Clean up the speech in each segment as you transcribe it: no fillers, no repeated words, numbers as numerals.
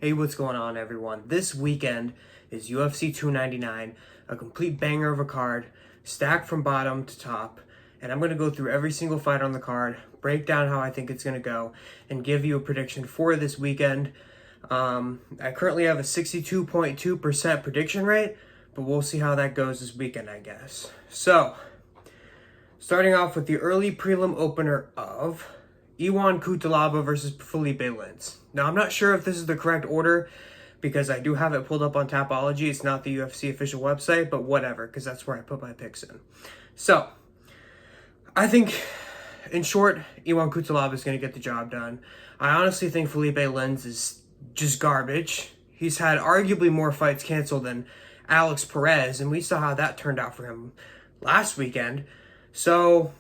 Hey, what's going on, everyone? This weekend is UFC 299, a complete banger of a card, stacked from bottom to top, and I'm going to go through every single fight on the card, break down how I think it's going to go, and give you a prediction for this weekend. I currently have a 62.2% prediction rate, but we'll see how that goes this weekend, I guess. So, starting off with the early prelim opener of Ion Cutelaba versus Felipe Lins. Now, I'm not sure if this is the correct order because I do have it pulled up on Tapology. It's not the UFC official website, but whatever, because that's where I put my picks in. So, I think, in short, Ion Cutelaba is going to get the job done. I honestly think Felipe Lins is just garbage. He's had arguably more fights canceled than Alex Perez, and we saw how that turned out for him last weekend. So,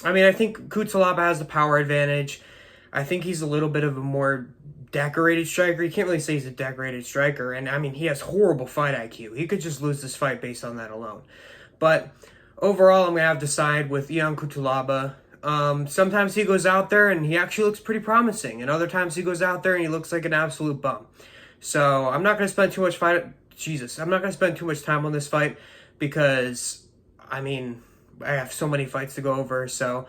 I think Cutelaba has the power advantage. I think he's a little bit of a more decorated striker. You can't really say he's a decorated striker. And, he has horrible fight IQ. He could just lose this fight based on that alone. But overall, I'm going to have to side with Ion Cutelaba. Sometimes he goes out there and he actually looks pretty promising. And other times he goes out there and he looks like an absolute bum. So I'm not going to spend too much I'm not going to spend too much time on this fight because, I have so many fights to go over. So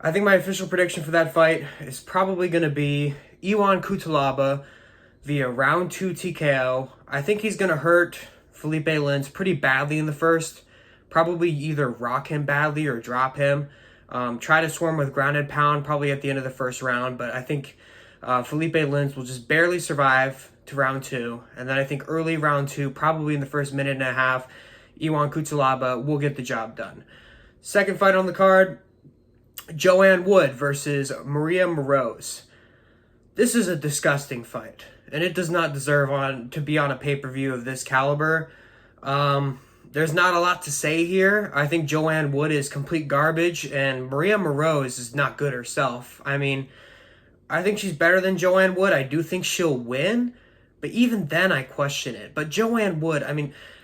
I think my official prediction for that fight is probably going to be Ion Cutelaba via round 2 TKO. I think he's going to hurt Felipe Lins pretty badly in the first. Probably either rock him badly or drop him. Try to swarm with ground and pound probably at the end of the first round. But I think Felipe Lins will just barely survive to round 2. And then I think early round 2, probably in the first minute and a half, Ion Cutelaba will get the job done. Second fight on the card, Joanne Wood versus Maria Moroz. This is a disgusting fight, and it does not deserve to be on a pay-per-view of this caliber. There's not a lot to say here. I think Joanne Wood is complete garbage, and Maria Moroz is not good herself. I think she's better than Joanne Wood. I do think she'll win, but even then I question it. But Joanne Wood,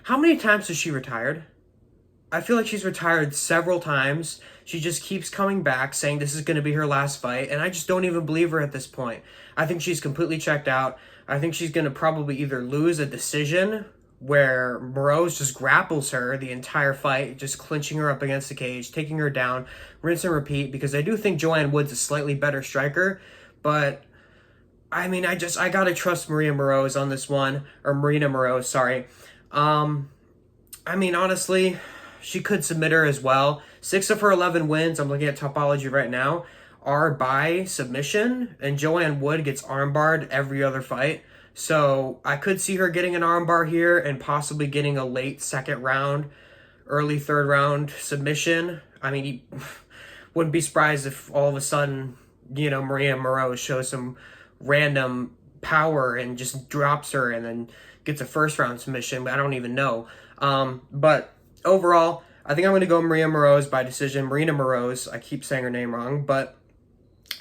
how many times has she retired? I feel like she's retired several times. She just keeps coming back saying this is going to be her last fight, and I just don't even believe her at this point. I think she's completely checked out. I think she's going to probably either lose a decision where Moroz just grapples her the entire fight, just clinching her up against the cage, taking her down, rinse and repeat, because I do think Joanne Wood's a slightly better striker, but I got to trust Maria Moroz on this one, or Marina Moroz, sorry. Honestly, she could submit her as well. 6 of her 11 wins, I'm looking at Topology right now, are by submission, and Joanne Wood gets armbarred every other fight. So I could see her getting an armbar here and possibly getting a late second round, early third round submission. You wouldn't be surprised if all of a sudden, Maria Moroz shows some random power and just drops her and then gets a first round submission, but I don't even know. But overall, I think I'm going to go Maria Moroz by decision. Marina Moroz. I keep saying her name wrong. But,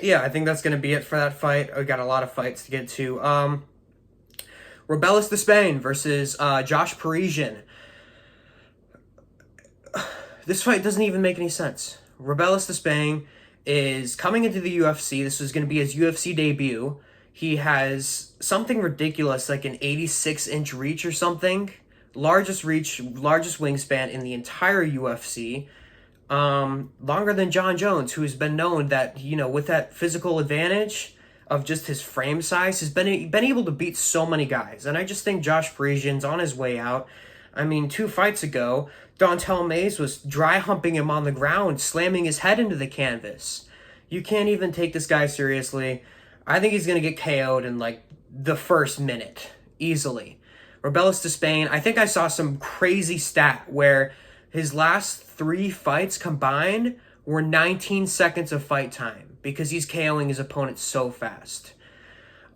yeah, I think that's going to be it for that fight. I got a lot of fights to get to. Rebelis Despain versus Josh Parisian. This fight doesn't even make any sense. Rebelis Despain is coming into the UFC. This is going to be his UFC debut. He has something ridiculous, like an 86-inch reach or something. Largest reach, largest wingspan in the entire UFC. Longer than John Jones, who's been known that, with that physical advantage of just his frame size, has been able to beat so many guys. And I just think Josh Parisian's on his way out. 2 fights ago, Dontel Mays was dry humping him on the ground, slamming his head into the canvas. You can't even take this guy seriously. I think he's going to get KO'd in, the first minute, easily. Rebelis Despain, I think I saw some crazy stat where his last 3 fights combined were 19 seconds of fight time because he's KOing his opponent so fast.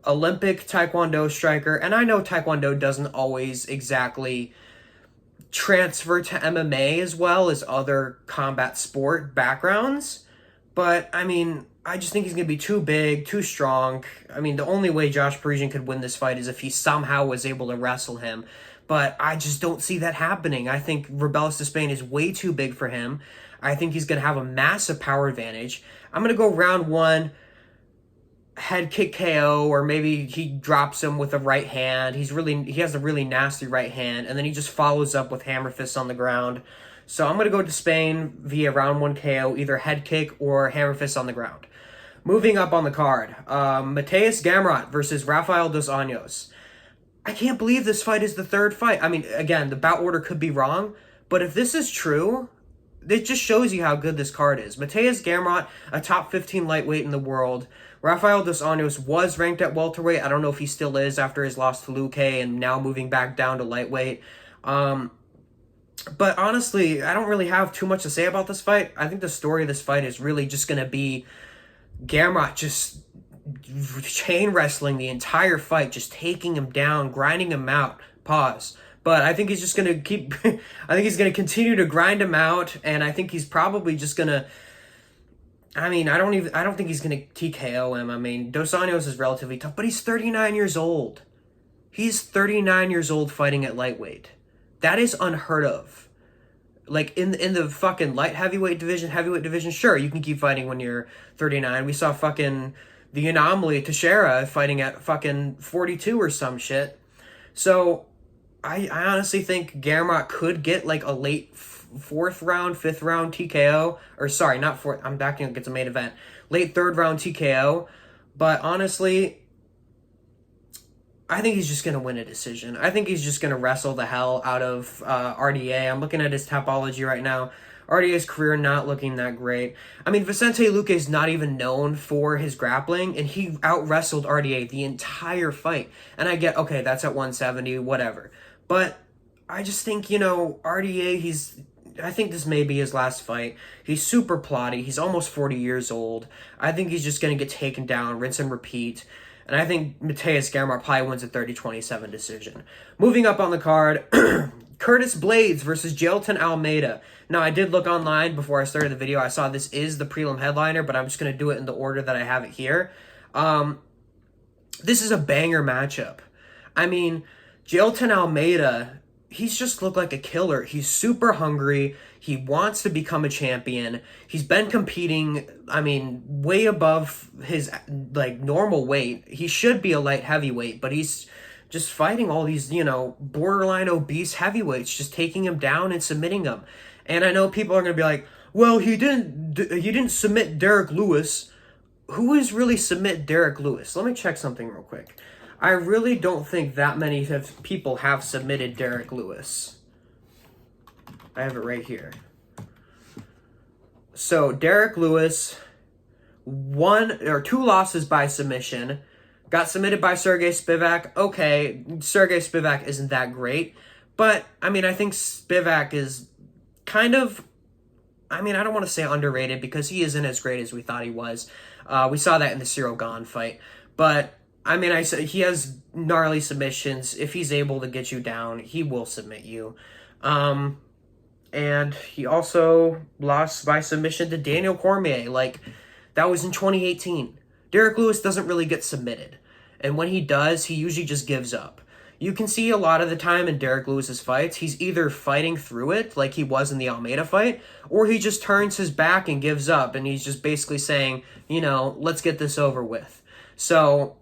Olympic Taekwondo striker, and I know Taekwondo doesn't always exactly transfer to MMA as well as other combat sport backgrounds, but I just think he's going to be too big, too strong. The only way Josh Parisian could win this fight is if he somehow was able to wrestle him. But I just don't see that happening. I think Rebelis Despain is way too big for him. I think he's going to have a massive power advantage. I'm going to go round 1. head kick KO, or maybe he drops him with a right hand. He has a really nasty right hand, and then he just follows up with hammer fists on the ground. So I'm gonna go to Spain via round 1 KO, either head kick or hammer fist on the ground. Moving up on the card, Mateus Gamrot versus Rafael dos Anjos. I can't believe this fight is the third fight. I mean, again, the bout order could be wrong, but if this is true, it just shows you how good this card is. Mateus Gamrot, a top 15 lightweight in the world. Rafael dos Anjos was ranked at welterweight. I don't know if he still is after his loss to Luque and now moving back down to lightweight. But honestly, I don't really have too much to say about this fight. I think the story of this fight is really just going to be Gamrot just chain wrestling the entire fight, just taking him down, grinding him out. Pause. But I think he's just going to keep... I think he's going to continue to grind him out, and I think he's probably just going to... I mean, I don't think he's going to TKO him. I mean, Dos Anjos is relatively tough, but he's 39 years old. He's 39 years old fighting at lightweight. That is unheard of. Like, in the fucking heavyweight division, sure, you can keep fighting when you're 39. We saw fucking the anomaly, Teixeira, fighting at fucking 42 or some shit. So, I honestly think Gamrot could get, like, a late fourth round, fifth round TKO. Or, sorry, not fourth. I'm backing up, it's a main event. Late third round TKO. But, honestly, I think he's just going to win a decision. I think he's just going to wrestle the hell out of RDA. I'm looking at his Tapology right now. RDA's career not looking that great. I mean, Vicente Luque is not even known for his grappling, and he out-wrestled RDA the entire fight. And I get, okay, that's at 170, whatever. But I just think, RDA, I think this may be his last fight. He's super plotty. He's almost 40 years old. I think he's just going to get taken down, rinse and repeat. And I think Mateus Gamrot probably wins a 30-27 decision. Moving up on the card, Curtis Blades versus Jailton Almeida. Now, I did look online before I started the video. I saw this is the prelim headliner, but I'm just going to do it in the order that I have it here. This is a banger matchup. I mean, Jailton Almeida, he's just looked like a killer. He's super hungry. He wants to become a champion. He's been competing, I mean, way above his, normal weight. He should be a light heavyweight, but he's just fighting all these, borderline obese heavyweights, just taking him down and submitting them. And I know people are going to be like, well, he didn't submit Derek Lewis. Who is really submit Derek Lewis? Let me check something real quick. I really don't think that many people have submitted Derek Lewis. I have it right here. So, Derek Lewis, 2 losses by submission, got submitted by Sergey Spivak. Okay, Sergey Spivak isn't that great, but, I mean, I think Spivak is kind of, I mean, I don't want to say underrated because he isn't as great as we thought he was. We saw that in the Cyril Gane fight, but, I mean, I said he has gnarly submissions. If he's able to get you down, he will submit you. And he also lost by submission to Daniel Cormier. That was in 2018. Derek Lewis doesn't really get submitted. And when he does, he usually just gives up. You can see a lot of the time in Derek Lewis's fights, he's either fighting through it, like he was in the Almeida fight, or he just turns his back and gives up. And he's just basically saying, let's get this over with. So,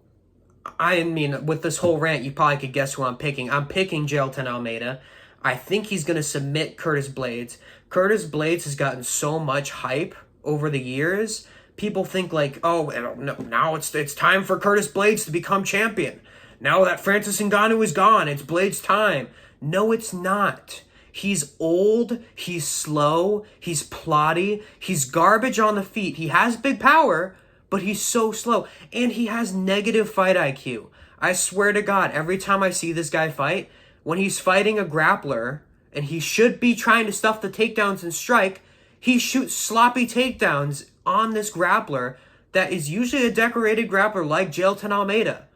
I mean, with this whole rant, you probably could guess who I'm picking. I'm picking Jailton Almeida. I think he's going to submit Curtis Blades. Curtis Blades has gotten so much hype over the years. People think oh, no, now it's time for Curtis Blades to become champion. Now that Francis Ngannou is gone, it's Blades' time. No, it's not. He's old, he's slow, he's plotty, he's garbage on the feet. He has big power, but he's so slow. And he has negative fight IQ. I swear to God, every time I see this guy fight, when he's fighting a grappler, and he should be trying to stuff the takedowns and strike, he shoots sloppy takedowns on this grappler that is usually a decorated grappler like Jailton Almeida.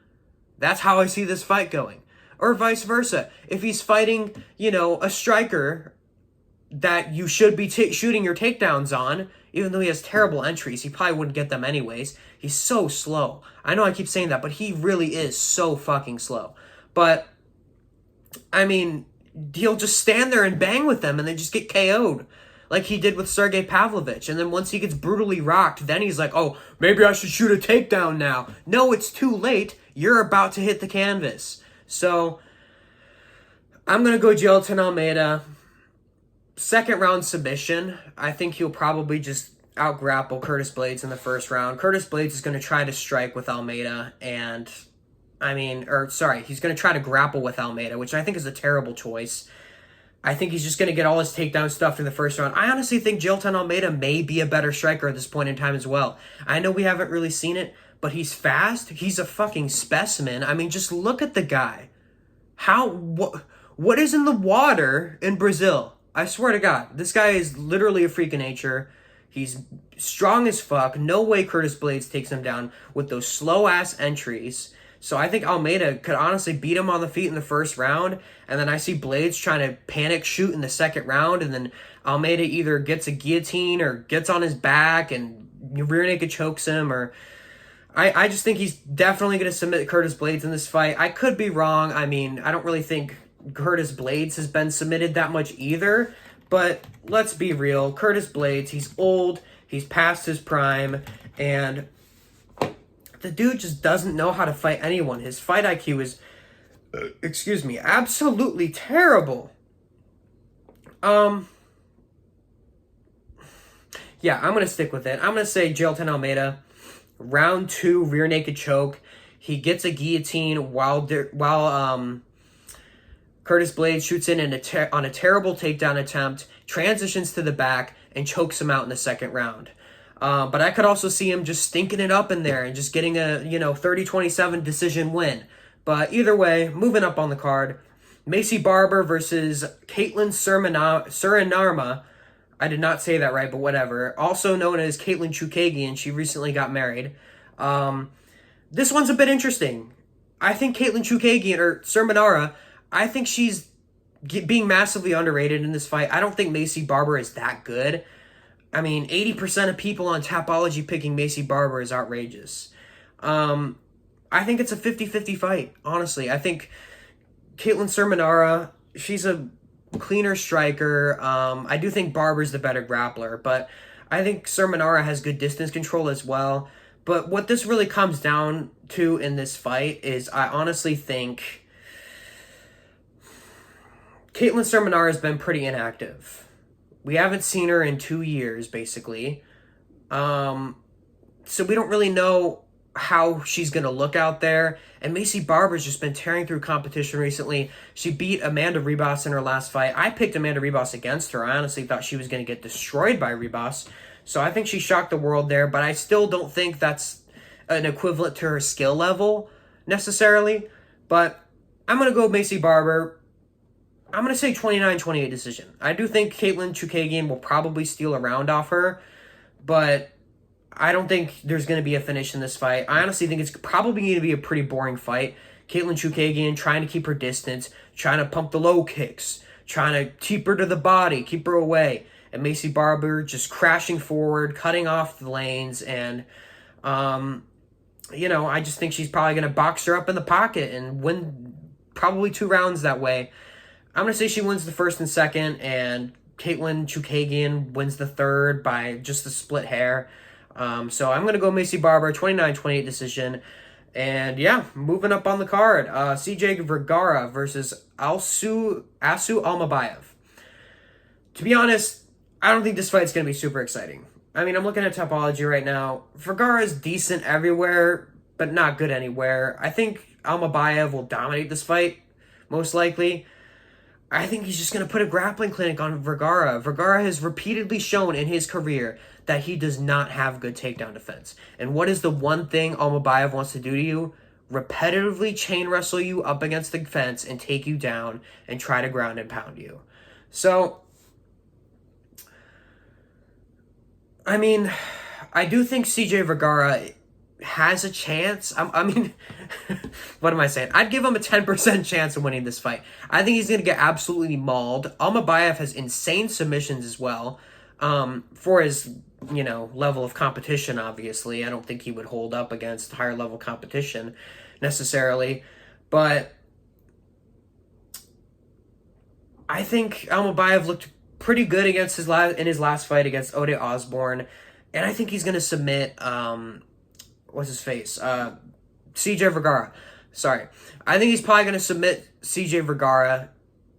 That's how I see this fight going. Or vice versa. If he's fighting, a striker that you should be shooting your takedowns on, even though he has terrible entries, he probably wouldn't get them anyways. He's so slow. I know I keep saying that, but he really is so fucking slow. But, I mean, he'll just stand there and bang with them and they just get KO'd. like he did with Sergey Pavlovich. And then once he gets brutally rocked, then he's like, oh, maybe I should shoot a takedown now. No, it's too late. You're about to hit the canvas. So I'm going to go Jailton Almeida. Second round submission. I think he'll probably just out-grapple Curtis Blades in the first round. Curtis Blades is going to try to strike with Almeida, and he's going to try to grapple with Almeida, which I think is a terrible choice. I think he's just going to get all his takedown stuff in the first round. I honestly think Jailton Almeida may be a better striker at this point in time as well. I know we haven't really seen it, but he's fast. He's a fucking specimen. I mean, just look at the guy. What is in the water in Brazil? I swear to God, this guy is literally a freak of nature. He's strong as fuck. No way Curtis Blades takes him down with those slow-ass entries. So I think Almeida could honestly beat him on the feet in the first round, and then I see Blades trying to panic shoot in the second round, and then Almeida either gets a guillotine or gets on his back and rear naked chokes him, or I just think he's definitely going to submit Curtis Blades in this fight. I could be wrong. I mean, I don't really think Curtis Blades has been submitted that much either, but let's be real. Curtis Blades, he's old, he's past his prime, and the dude just doesn't know how to fight anyone. His fight IQ is, absolutely terrible. Yeah, I'm going to stick with it. I'm going to say Jailton Almeida, round 2, rear naked choke. He gets a guillotine while Curtis Blades shoots in on a terrible takedown attempt, transitions to the back, and chokes him out in the second round. But I could also see him just stinking it up in there and just getting a 30-27 decision win. But either way, moving up on the card, Macy Barber versus Caitlin Surinarma. I did not say that right, but whatever. Also known as Caitlin Chookagian. She recently got married. This one's a bit interesting. I think Caitlin Chookagian, or Surinarma, I think she's being massively underrated in this fight. I don't think Macy Barber is that good. I mean, 80% of people on Tapology picking Macy Barber is outrageous. I think it's a 50-50 fight, honestly. I think Caitlin Surinarma, she's a cleaner striker. I do think Barber's the better grappler, but I think Surinarma has good distance control as well. But what this really comes down to in this fight is I honestly think Caitlin Surinarma has been pretty inactive. We haven't seen her in 2 years, basically. So we don't really know how she's going to look out there. And Macy Barber's just been tearing through competition recently. She beat Amanda Ribas in her last fight. I picked Amanda Ribas against her. I honestly thought she was going to get destroyed by Ribas. So I think she shocked the world there. But I still don't think that's an equivalent to her skill level, necessarily. But I'm going to go Macy Barber. I'm going to say 29-28 decision. I do think Caitlin Chookagian will probably steal a round off her, but I don't think there's going to be a finish in this fight. I honestly think it's probably going to be a pretty boring fight. Caitlin Chookagian trying to keep her distance, trying to pump the low kicks, trying to keep her to the body, keep her away, and Macy Barber just crashing forward, cutting off the lanes, and I just think she's probably going to box her up in the pocket and win probably 2 rounds that way. I'm going to say she wins the first and second, and Caitlin Chookagian wins the third by just a split hair. So I'm going to go Macy Barber, 29-28 decision. And yeah, moving up on the card, CJ Vergara versus Asu Almabayev. To be honest, I don't think this fight's going to be super exciting. I mean, I'm looking at Topology right now. Vergara's decent everywhere, but not good anywhere. I think Almabayev will dominate this fight, most likely. I think he's just going to put a grappling clinic on Vergara. Vergara has repeatedly shown in his career that he does not have good takedown defense. And what is the one thing Almabayev wants to do to you? Repetitively chain wrestle you up against the fence and take you down and try to ground and pound you. So, I mean, I do think CJ Vergara has a chance. I mean, what am I saying? I'd give him a 10% chance of winning this fight. I think he's going to get absolutely mauled. Almabayev has insane submissions as well. For his, level of competition, obviously. I don't think he would hold up against higher level competition necessarily. But I think Almabayev looked pretty good against his last fight against Ode Osborne, and I think he's gonna submit what's his face? CJ Vergara. Sorry. I think he's probably gonna submit CJ Vergara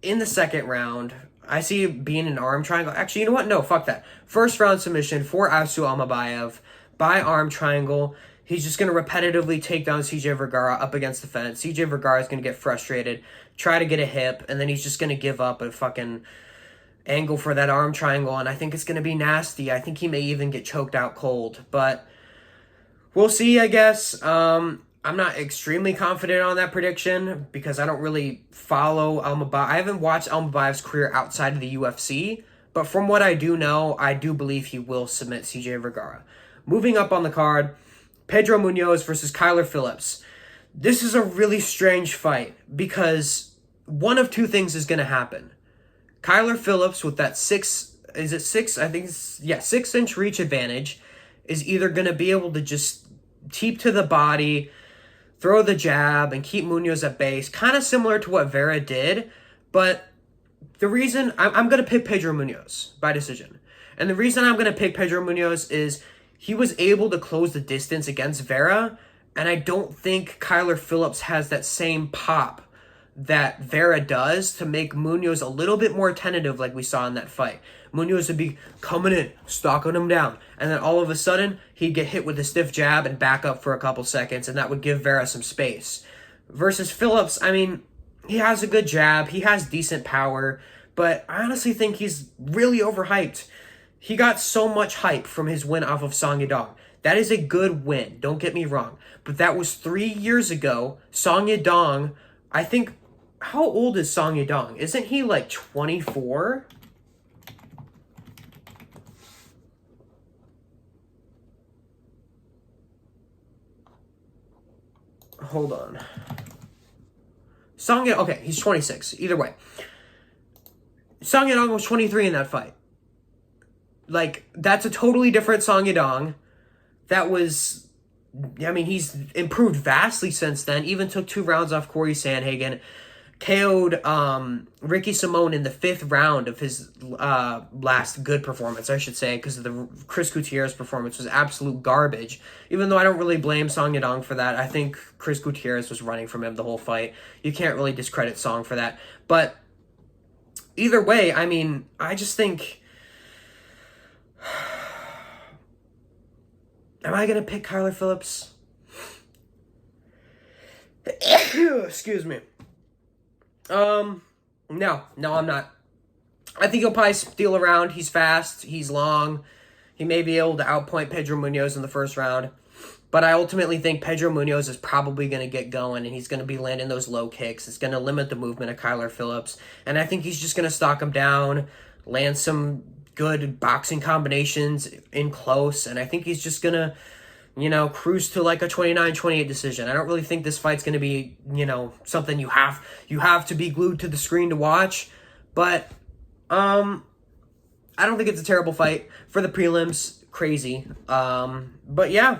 in the second round. I see it being an arm triangle. Actually, you know what? No, fuck that. First round submission for Asu Almabayev by arm triangle. He's just going to repetitively take down CJ Vergara up against the fence. CJ Vergara is going to get frustrated, try to get a hip, and then he's just going to give up a fucking angle for that arm triangle, and I think it's going to be nasty. I think he may even get choked out cold, but we'll see, I guess. I'm not extremely confident on that prediction because I don't really follow Almabayev. I haven't watched Almabayev's career outside of the UFC, but from what I do know, I do believe he will submit CJ Vergara. Moving up on the card, Pedro Munoz versus Kyler Phillips. This is a really strange fight because one of two things is going to happen. Kyler Phillips with that 6-inch reach advantage is either going to be able to just teep to the body, throw the jab, and keep Munoz at base, kind of similar to what Vera did, but the reason I'm going to pick Pedro Munoz by decision. And the reason I'm going to pick Pedro Munoz is he was able to close the distance against Vera, and I don't think Kyler Phillips has that same pop that Vera does to make Munoz a little bit more tentative like we saw in that fight. Munoz would be coming in, stalking him down, and then all of a sudden, he'd get hit with a stiff jab and back up for a couple seconds, and that would give Vera some space. Versus Phillips, I mean, he has a good jab, he has decent power, but I honestly think he's really overhyped. He got so much hype from his win off of Song Yadong. That is a good win, don't get me wrong, but that was 3 years ago. Song Yadong, I think, how old is Song Yadong? Isn't he like 24? Hold on. Song Yadong, okay, he's 26. Either way. Song Yadong was 23 in that fight. Like, that's a totally different Song Yadong. That was, I mean, he's improved vastly since then. Even took 2 rounds off Corey Sandhagen. KO'd Ricky Simone in the 5th round of his last good performance, I should say, because the Chris Gutierrez performance was absolute garbage. Even though I don't really blame Song Yadong for that, I think Chris Gutierrez was running from him the whole fight. You can't really discredit Song for that. But either way, I mean, I just think... Am I going to pick Kyler Phillips? Excuse me. No, I'm not. I think he'll probably steal around. He's fast. He's long. He may be able to outpoint Pedro Munoz in the first round. But I ultimately think Pedro Munoz is probably going to get going, and he's going to be landing those low kicks. It's going to limit the movement of Kyler Phillips. And I think he's just going to stalk him down, land some good boxing combinations in close, and I think he's just going to, cruise to like a 29-28 decision. I don't really think this fight's going to be, something you have to be glued to the screen to watch, but I don't think it's a terrible fight for the prelims. Crazy. But yeah,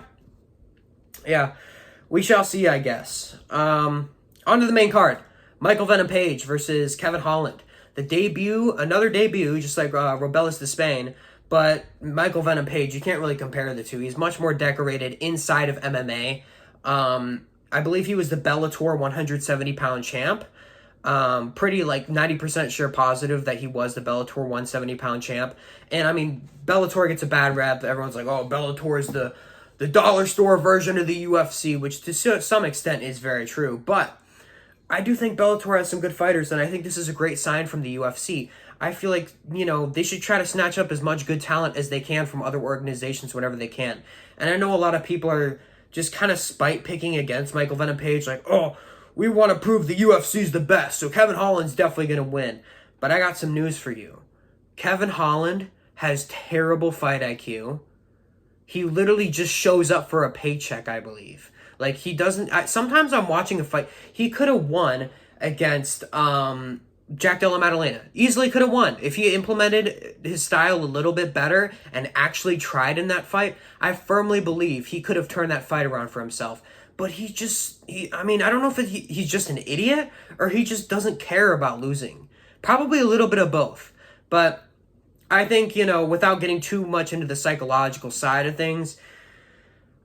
we shall see, I guess. On to the main card. Michael Venom Page versus Kevin Holland. Another debut, just like Robelis de Spain, but Michael Venom Page, you can't really compare the two. He's much more decorated inside of MMA. I believe he was the Bellator 170-pound champ. Pretty like 90% sure positive that he was the Bellator 170-pound champ. And I mean, Bellator gets a bad rep. Everyone's like, oh, Bellator is the dollar store version of the UFC, which to some extent is very true. But I do think Bellator has some good fighters, and I think this is a great sign from the UFC. I feel like, they should try to snatch up as much good talent as they can from other organizations whenever they can. And I know a lot of people are just kind of spite picking against Michael Venom Page, like, oh, we want to prove the UFC's the best, so Kevin Holland's definitely going to win. But I got some news for you. Kevin Holland has terrible fight IQ. He literally just shows up for a paycheck, I believe. Like, he doesn't... sometimes I'm watching a fight. He could have won against Jack Della Maddalena. Easily could have won. If he implemented his style a little bit better and actually tried in that fight, I firmly believe he could have turned that fight around for himself. But I don't know if he's just an idiot or he just doesn't care about losing. Probably a little bit of both. But I think, without getting too much into the psychological side of things,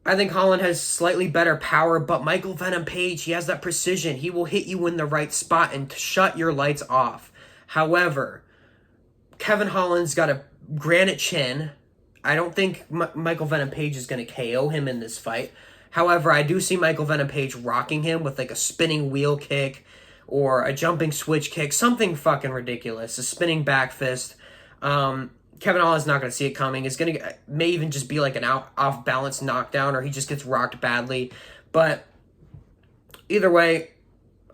I think Holland has slightly better power, but Michael Venom Page, he has that precision. He will hit you in the right spot and shut your lights off. However, Kevin Holland's got a granite chin. I don't think Michael Venom Page is going to KO him in this fight. However, I do see Michael Venom Page rocking him with like a spinning wheel kick or a jumping switch kick, something fucking ridiculous, a spinning back fist. Kevin Holland's not going to see it coming. It's going to may even just be like an off balance knockdown, or he just gets rocked badly. But either way,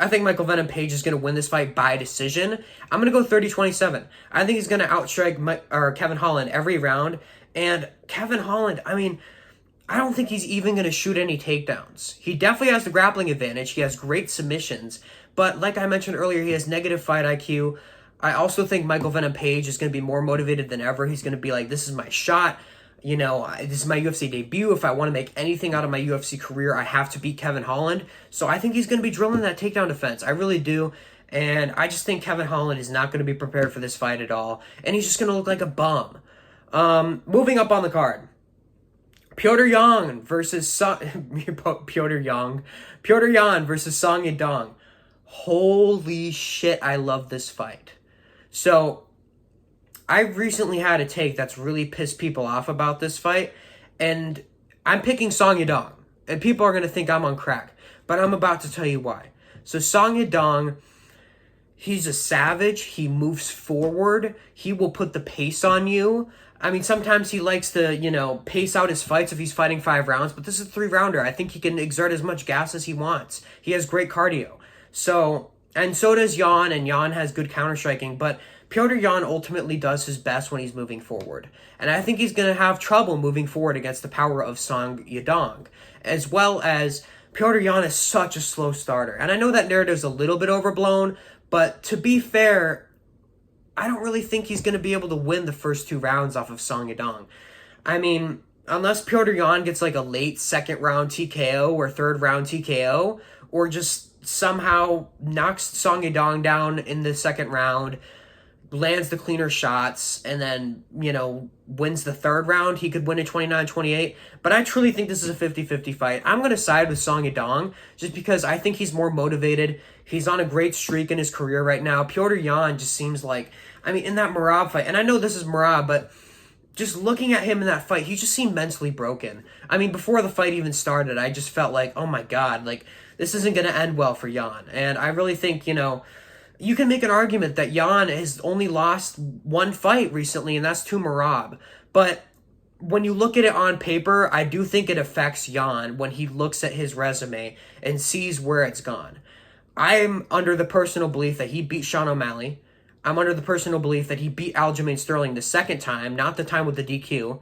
I think Michael Venom Page is going to win this fight by decision. I'm going to go 30-27. I think he's going to outstrike Kevin Holland every round. And Kevin Holland, I mean, I don't think he's even going to shoot any takedowns. He definitely has the grappling advantage. He has great submissions. But like I mentioned earlier, he has negative fight IQ. I also think Michael Venom Page is going to be more motivated than ever. He's going to be like, this is my shot. This is my UFC debut. If I want to make anything out of my UFC career, I have to beat Kevin Holland. So I think he's going to be drilling that takedown defense. I really do. And I just think Kevin Holland is not going to be prepared for this fight at all. And he's just going to look like a bum. Moving up on the card. Petr Yan versus Song Yadong. Holy shit, I love this fight. So, I recently had a take that's really pissed people off about this fight, and I'm picking Song Yadong, and people are going to think I'm on crack, but I'm about to tell you why. So, Song Yadong, he's a savage, he moves forward, he will put the pace on you. I mean, sometimes he likes to, pace out his fights if he's fighting 5 rounds, but this is a 3-rounder. I think he can exert as much gas as he wants. He has great cardio. So does Yan, and Yan has good counter-striking, but Petr Yan ultimately does his best when he's moving forward. And I think he's going to have trouble moving forward against the power of Song Yadong, as well as Petr Yan is such a slow starter. And I know that narrative's a little bit overblown, but to be fair, I don't really think he's going to be able to win the first 2 rounds off of Song Yadong. I mean, unless Petr Yan gets like a late 2nd round TKO or 3rd round TKO, or just somehow knocks Song Yadong down in the 2nd round, lands the cleaner shots, and then, wins the 3rd round, he could win it 29-28. But I truly think this is a 50-50 fight. I'm going to side with Song Yadong just because I think he's more motivated. He's on a great streak in his career right now. Petr Yan just seems like, in that Merab fight, and I know this is Merab, but just looking at him in that fight, he just seemed mentally broken. Before the fight even started, I just felt like, oh my God, this isn't going to end well for Yan. And I really think, you can make an argument that Yan has only lost 1 fight recently, and that's to Merab. But when you look at it on paper, I do think it affects Yan when he looks at his resume and sees where it's gone. I'm under the personal belief that he beat Sean O'Malley. I'm under the personal belief that he beat Aljamain Sterling the 2nd time, not the time with the DQ.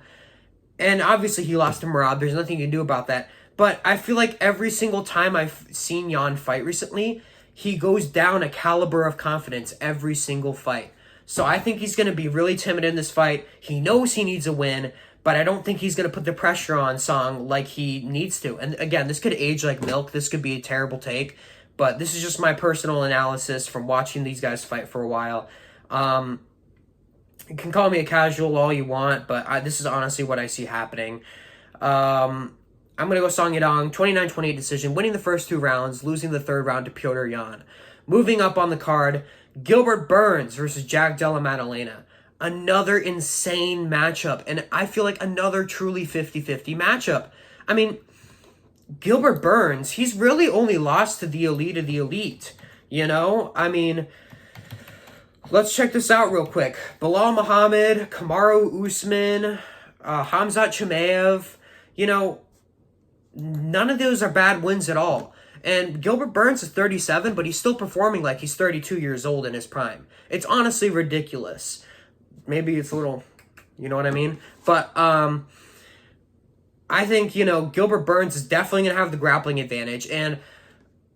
And obviously he lost to Merab. There's nothing you can do about that. But I feel like every single time I've seen Yan fight recently, he goes down a caliber of confidence every single fight. So I think he's going to be really timid in this fight. He knows he needs a win, but I don't think he's going to put the pressure on Song like he needs to. And again, this could age like milk. This could be a terrible take. But this is just my personal analysis from watching these guys fight for a while. You can call me a casual all you want, but this is honestly what I see happening. I'm going to go Song Yadong, 29-28 decision, winning the first 2 rounds, losing the 3rd round to Petr Yan. Moving up on the card, Gilbert Burns versus Jack Della Maddalena. Another insane matchup, and I feel like another truly 50-50 matchup. Gilbert Burns, he's really only lost to the elite of the elite, let's check this out real quick. Bilal Muhammad, Kamaru Usman, Hamzat Chimaev, none of those are bad wins at all. And Gilbert Burns is 37, but he's still performing like he's 32 years old in his prime. It's honestly ridiculous. Maybe it's a little, you know what I mean? But I think, Gilbert Burns is definitely going to have the grappling advantage. And,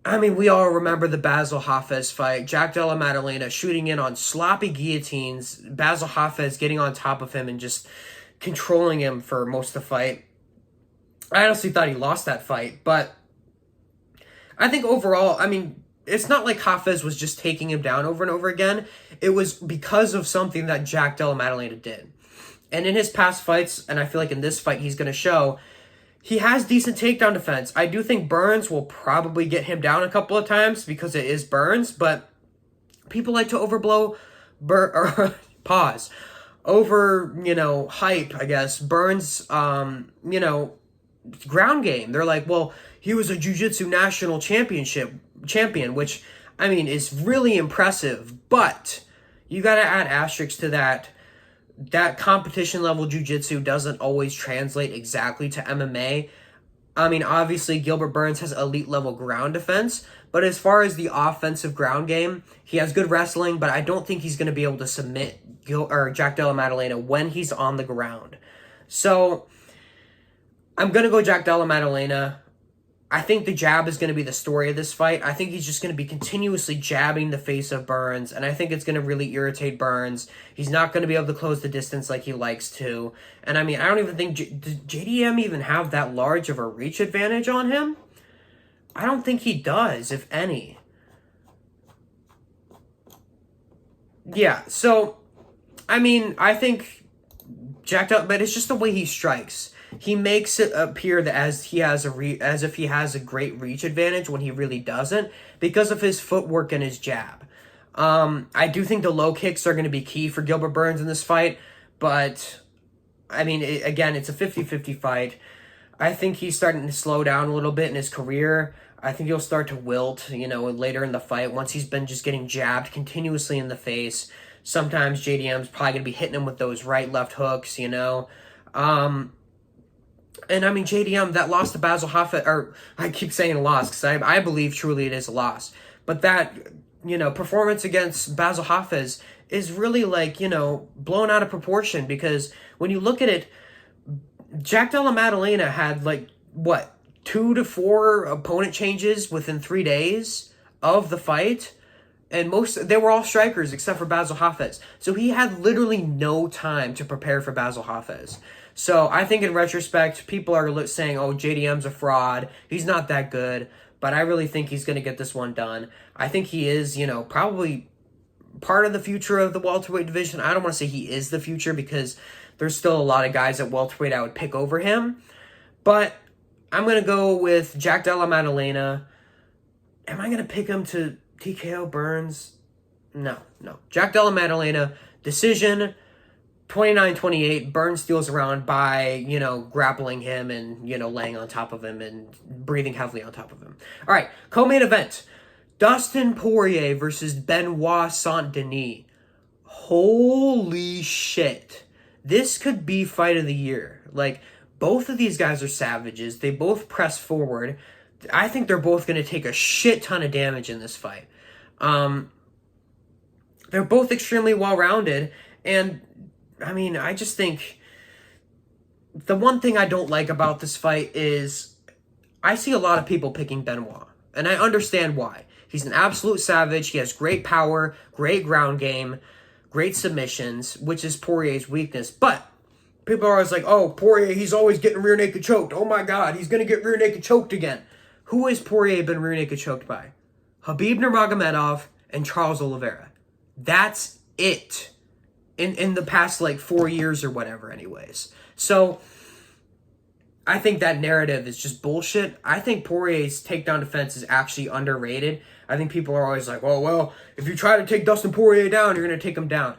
we all remember the Basil Hafez fight. Jack Della Maddalena shooting in on sloppy guillotines. Basil Hafez getting on top of him and just controlling him for most of the fight. I honestly thought he lost that fight. But I think overall, it's not like Hafez was just taking him down over and over again. It was because of something that Jack Della Maddalena did. And in his past fights, and I feel like in this fight he's going to show, he has decent takedown defense. I do think Burns will probably get him down a couple of times because it is Burns, but people like to overblow, hype, I guess, Burns, ground game. They're like, well, he was a jiu-jitsu national champion, which, I mean, is really impressive, but you got to add asterisks to that. That competition level jiu-jitsu doesn't always translate exactly to MMA. I mean, obviously, Gilbert Burns has elite level ground defense, but as far as the offensive ground game, he has good wrestling, but I don't think he's going to be able to submit Jack Della Maddalena when he's on the ground. So I'm going to go Jack Della Maddalena. I think the jab is going to be the story of this fight. I think he's just going to be continuously jabbing the face of Burns, and I think it's going to really irritate Burns. He's not going to be able to close the distance like he likes to. And I mean, I don't even think, does JDM even have that large of a reach advantage on him? I don't think he does, if any. Yeah, so, I mean, I think but it's just the way he strikes. He makes it appear that as if he has a great reach advantage when he really doesn't, because of his footwork and his jab. I do think the low kicks are going to be key for Gilbert Burns in this fight, but I mean, again, it's a 50-50 fight. I think he's starting to slow down a little bit in his career. I think he'll start to wilt, later in the fight once he's been just getting jabbed continuously in the face. Sometimes JDM's probably going to be hitting him with those right-left hooks, And I mean, JDM, that loss to Basil Hafez, or I keep saying loss because I believe truly it is a loss. But that, performance against Basil Hafez is really blown out of proportion, because when you look at it, Jack Della Maddalena had 2 to 4 opponent changes within 3 days of the fight. And they were all strikers except for Basil Hafez. So he had literally no time to prepare for Basil Hafez. So I think in retrospect, people are saying, oh, JDM's a fraud. He's not that good. But I really think he's going to get this one done. I think he is, probably part of the future of the welterweight division. I don't want to say he is the future, because there's still a lot of guys at welterweight I would pick over him. But I'm going to go with Jack Della Maddalena. Am I going to pick him to TKO Burns? No. Jack Della Maddalena, decision, 29-28. Burns steals around by, grappling him and, laying on top of him and breathing heavily on top of him. All right, co-main event. Dustin Poirier versus Benoit Saint-Denis. Holy shit. This could be fight of the year. Both of these guys are savages. They both press forward. I think they're both going to take a shit ton of damage in this fight. They're both extremely well-rounded, and I mean, I just think the one thing I don't like about this fight is I see a lot of people picking Benoit, and I understand why. He's an absolute savage. He has great power, great ground game, great submissions, which is Poirier's weakness. But people are always like, oh, Poirier, he's always getting rear naked choked. Oh my God, he's going to get rear naked choked again. Who has Poirier been rear naked choked by? Khabib Nurmagomedov and Charles Oliveira. That's it. In the past 4 years or whatever anyways. So I think that narrative is just bullshit. I think Poirier's takedown defense is actually underrated. I think people are always like, oh, well, if you try to take Dustin Poirier down, you're going to take him down.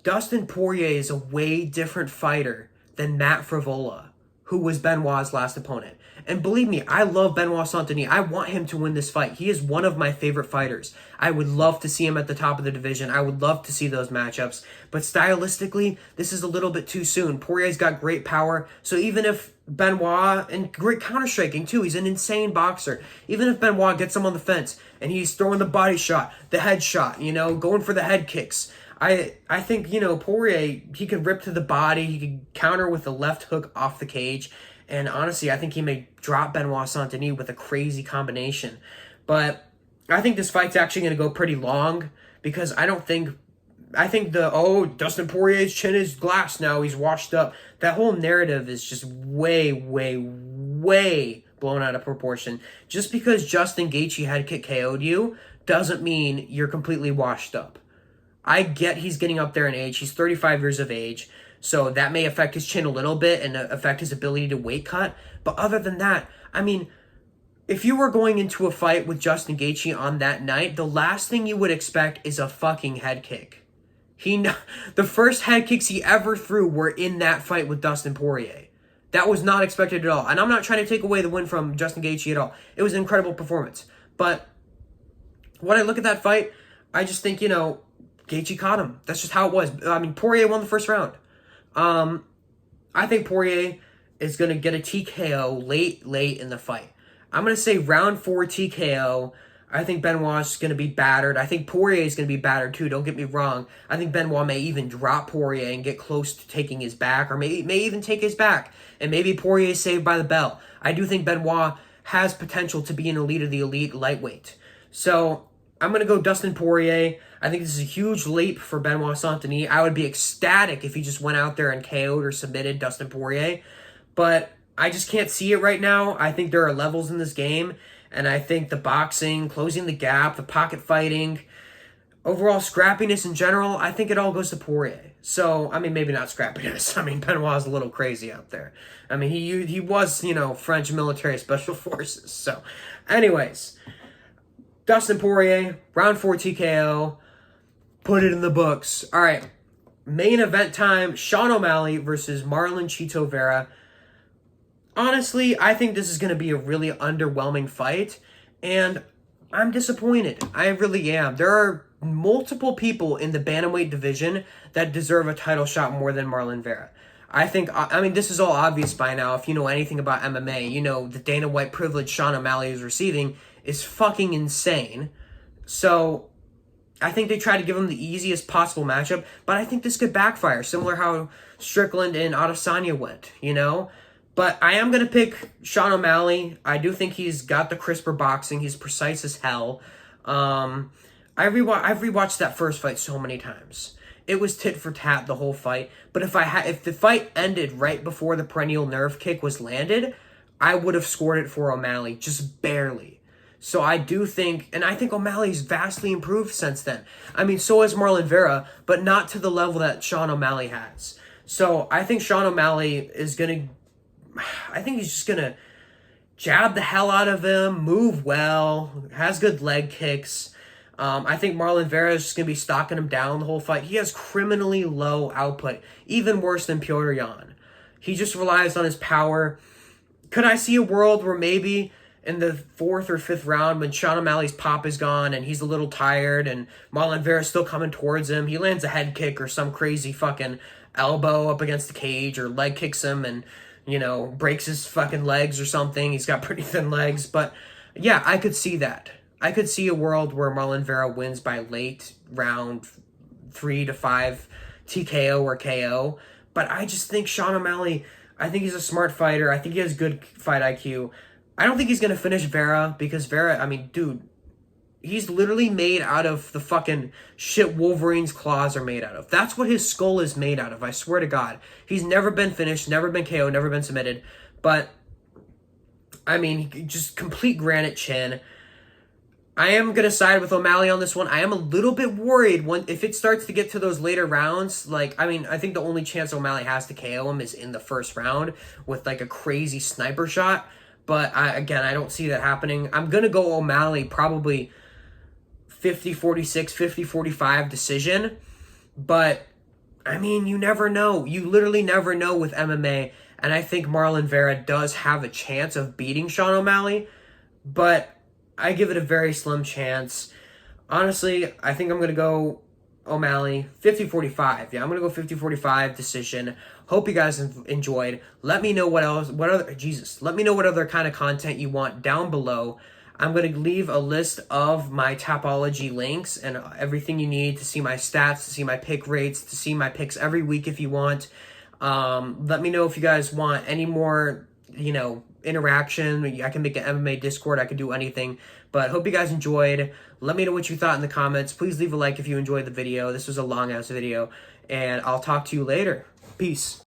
Dustin Poirier is a way different fighter than Matt Frivola, who was Benoit's last opponent. And believe me, I love Benoit Saint-Denis. I want him to win this fight. He is one of my favorite fighters. I would love to see him at the top of the division. I would love to see those matchups. But stylistically, this is a little bit too soon. Poirier's got great power. So even if Benoit, and great counter-striking too, he's an insane boxer. Even if Benoit gets him on the fence and he's throwing the body shot, the head shot, going for the head kicks, I think, Poirier, he could rip to the body. He could counter with the left hook off the cage. And honestly, I think he may drop Benoit Saint-Denis with a crazy combination. But I think this fight's actually going to go pretty long, because I think Dustin Poirier's chin is glass now, he's washed up. That whole narrative is just way, way, way blown out of proportion. Just because Justin Gaethje head kick KO'd you doesn't mean you're completely washed up. I get he's getting up there in age. He's 35 years of age, so that may affect his chin a little bit and affect his ability to weight cut. But other than that, I mean, if you were going into a fight with Justin Gaethje on that night, the last thing you would expect is a fucking head kick. The first head kicks he ever threw were in that fight with Dustin Poirier. That was not expected at all. And I'm not trying to take away the win from Justin Gaethje at all. It was an incredible performance. But when I look at that fight, I just think, Gaethje caught him. That's just how it was. I mean, Poirier won the first round. I think Poirier is going to get a TKO late in the fight. I'm going to say round 4 TKO. I think Benoit's going to be battered. I think Poirier is going to be battered too. Don't get me wrong. I think Benoit may even drop Poirier and get close to taking his back, or may even take his back. And maybe Poirier is saved by the bell. I do think Benoit has potential to be an elite of the elite lightweight. So I'm going to go Dustin Poirier. I think this is a huge leap for Benoit Saint-Denis. I would be ecstatic if he just went out there and KO'd or submitted Dustin Poirier. But I just can't see it right now. I think there are levels in this game. And I think the boxing, closing the gap, the pocket fighting, overall scrappiness in general, I think it all goes to Poirier. So, I mean, maybe not scrappiness. I mean, Benoit's a little crazy out there. I mean, he was, French military special forces. So, anyways, Dustin Poirier, round 4 TKO. Put it in the books. All right, main event time, Sean O'Malley versus Marlon Chito Vera. Honestly, I think this is going to be a really underwhelming fight, and I'm disappointed. I really am. There are multiple people in the bantamweight division that deserve a title shot more than Marlon Vera. I mean, this is all obvious by now. If you know anything about MMA, the Dana White privilege Sean O'Malley is receiving is fucking insane. So I think they try to give him the easiest possible matchup, but I think this could backfire, similar how Strickland and Adesanya went, But I am going to pick Sean O'Malley. I do think he's got the crisper boxing. He's precise as hell. I've rewatched that first fight so many times. It was tit for tat the whole fight. But if the fight ended right before the perennial nerve kick was landed, I would have scored it for O'Malley, just barely. So I do think, and I think O'Malley's vastly improved since then. I mean, so has Marlon Vera, but not to the level that Sean O'Malley has. So I think Sean O'Malley is going to, I think he's just going to jab the hell out of him, move well, has good leg kicks. I think Marlon Vera is just going to be stalking him down the whole fight. He has criminally low output, even worse than Petr Yan. He just relies on his power. Could I see a world where maybe in the 4th or 5th round, when Sean O'Malley's pop is gone and he's a little tired and Marlon Vera's still coming towards him, he lands a head kick or some crazy fucking elbow up against the cage, or leg kicks him and, breaks his fucking legs or something. He's got pretty thin legs. But yeah, I could see that. I could see a world where Marlon Vera wins by late round 3 to 5 TKO or KO. But I just think Sean O'Malley, I think he's a smart fighter. I think he has good fight IQ. I don't think he's going to finish Vera, because Vera, I mean, dude, he's literally made out of the fucking shit Wolverine's claws are made out of. That's what his skull is made out of, I swear to God. He's never been finished, never been KO, never been submitted. But, I mean, just complete granite chin. I am going to side with O'Malley on this one. I am a little bit worried if it starts to get to those later rounds. I think the only chance O'Malley has to KO him is in the first round with, a crazy sniper shot. But, I don't see that happening. I'm going to go O'Malley probably 50-46, 50-45 decision. But, I mean, you never know. You literally never know with MMA. And I think Marlon Vera does have a chance of beating Sean O'Malley. But I give it a very slim chance. Honestly, I think I'm going to go O'Malley 50-45. Yeah, I'm going to go 50-45 decision. Hope you guys enjoyed. Let me know what other kind of content you want down below. I'm going to leave a list of my Tapology links and everything you need to see my stats, to see my pick rates, to see my picks every week if you want. Let me know if you guys want any more, interaction. I can make an MMA Discord. I can do anything. But hope you guys enjoyed. Let me know what you thought in the comments. Please leave a like if you enjoyed the video. This was a long-ass video. And I'll talk to you later. Peace.